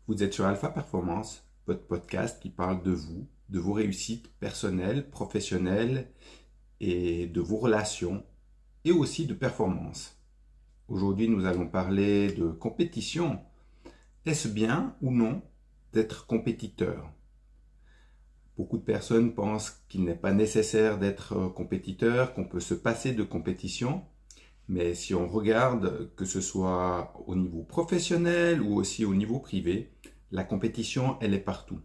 Vous êtes sur Alpha Performance, votre podcast qui parle de vous, de vos réussites personnelles, professionnelles et de vos relations et aussi de performance. Aujourd'hui, nous allons parler de compétition. Est-ce bien ou non d'être compétiteur? Beaucoup de personnes pensent qu'il n'est pas nécessaire d'être compétiteur, qu'on peut se passer de compétition. Mais si on regarde, que ce soit au niveau professionnel ou aussi au niveau privé, la compétition, elle est partout.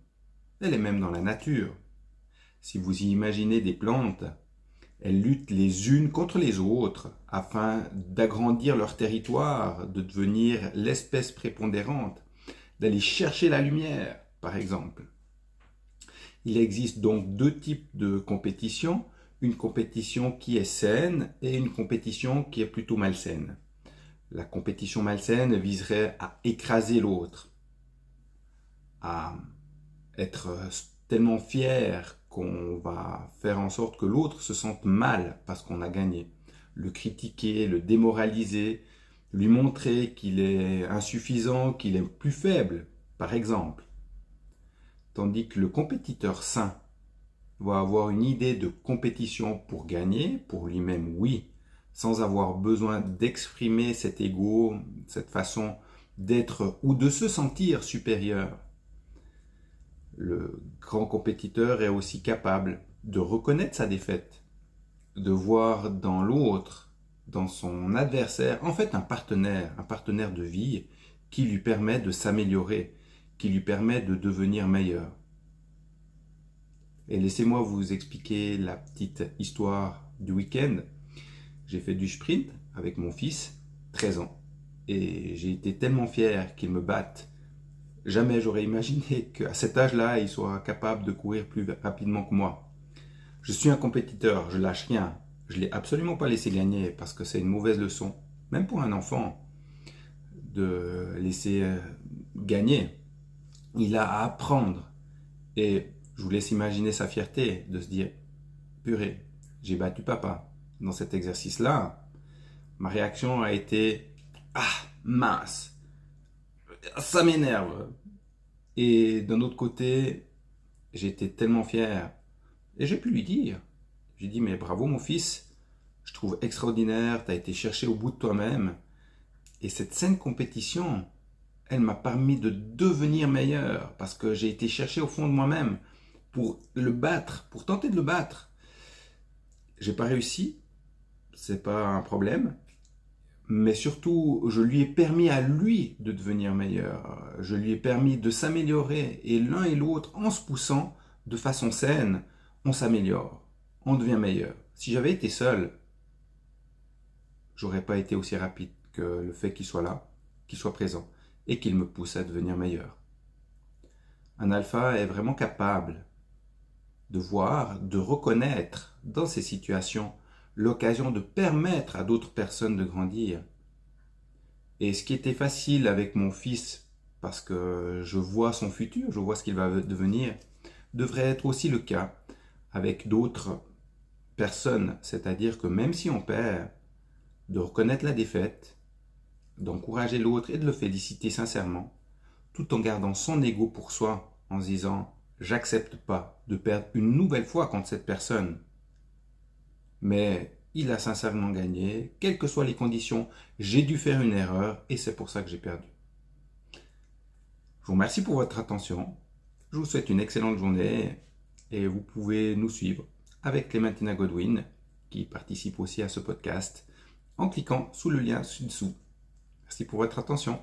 Elle est même dans la nature. Si vous y imaginez des plantes, elles luttent les unes contre les autres afin d'agrandir leur territoire, de devenir l'espèce prépondérante, d'aller chercher la lumière, par exemple. Il existe donc deux types de compétition, une compétition qui est saine et une compétition qui est plutôt malsaine. La compétition malsaine viserait à écraser l'autre, à être tellement fier qu'on va faire en sorte que l'autre se sente mal parce qu'on a gagné. Le critiquer, le démoraliser, lui montrer qu'il est insuffisant, qu'il est plus faible, par exemple. Tandis que le compétiteur sain va avoir une idée de compétition pour gagner, pour lui-même, oui, sans avoir besoin d'exprimer cet ego, cette façon d'être ou de se sentir supérieur. Le grand compétiteur est aussi capable de reconnaître sa défaite, de voir dans l'autre, dans son adversaire, en fait un partenaire de vie qui lui permet de s'améliorer, qui lui permet de devenir meilleur. Et laissez-moi vous expliquer la petite histoire du week-end. J'ai fait du sprint avec mon fils, 13 ans, et j'ai été tellement fier qu'il me batte. Jamais j'aurais imaginé qu'à cet âge-là, il soit capable de courir plus rapidement que moi. Je suis un compétiteur, je lâche rien. Je ne l'ai absolument pas laissé gagner parce que c'est une mauvaise leçon, même pour un enfant, de laisser gagner. Il a à apprendre. Et je vous laisse imaginer sa fierté de se dire purée, j'ai battu papa. Dans cet exercice-là, ma réaction a été ah, mince, ça m'énerve. Et d'un autre côté, j'étais tellement fier. Et j'ai pu lui dire, j'ai dit mais bravo mon fils, je trouve extraordinaire, tu as été chercher au bout de toi-même. Et cette saine compétition, elle m'a permis de devenir meilleur parce que j'ai été chercher au fond de moi-même pour le battre, pour tenter de le battre. J'ai pas réussi, c'est pas un problème, mais surtout, je lui ai permis à lui de devenir meilleur. Je lui ai permis de s'améliorer et l'un et l'autre, en se poussant de façon saine, on s'améliore, on devient meilleur. Si j'avais été seul, j'aurais pas été aussi rapide que le fait qu'il soit là, qu'il soit présent et qu'il me pousse à devenir meilleur. Un alpha est vraiment capable de voir, de reconnaître dans ces situations l'occasion de permettre à d'autres personnes de grandir. Et ce qui était facile avec mon fils, parce que je vois son futur, je vois ce qu'il va devenir, devrait être aussi le cas avec d'autres personnes. C'est-à-dire que même si on perd, de reconnaître la défaite, d'encourager l'autre et de le féliciter sincèrement, tout en gardant son ego pour soi, en se disant « j'accepte pas de perdre une nouvelle fois contre cette personne ». Mais il a sincèrement gagné, quelles que soient les conditions, j'ai dû faire une erreur et c'est pour ça que j'ai perdu. Je vous remercie pour votre attention, je vous souhaite une excellente journée et vous pouvez nous suivre avec Clémentina Godwin qui participe aussi à ce podcast en cliquant sous le lien ci-dessous. Merci pour votre attention.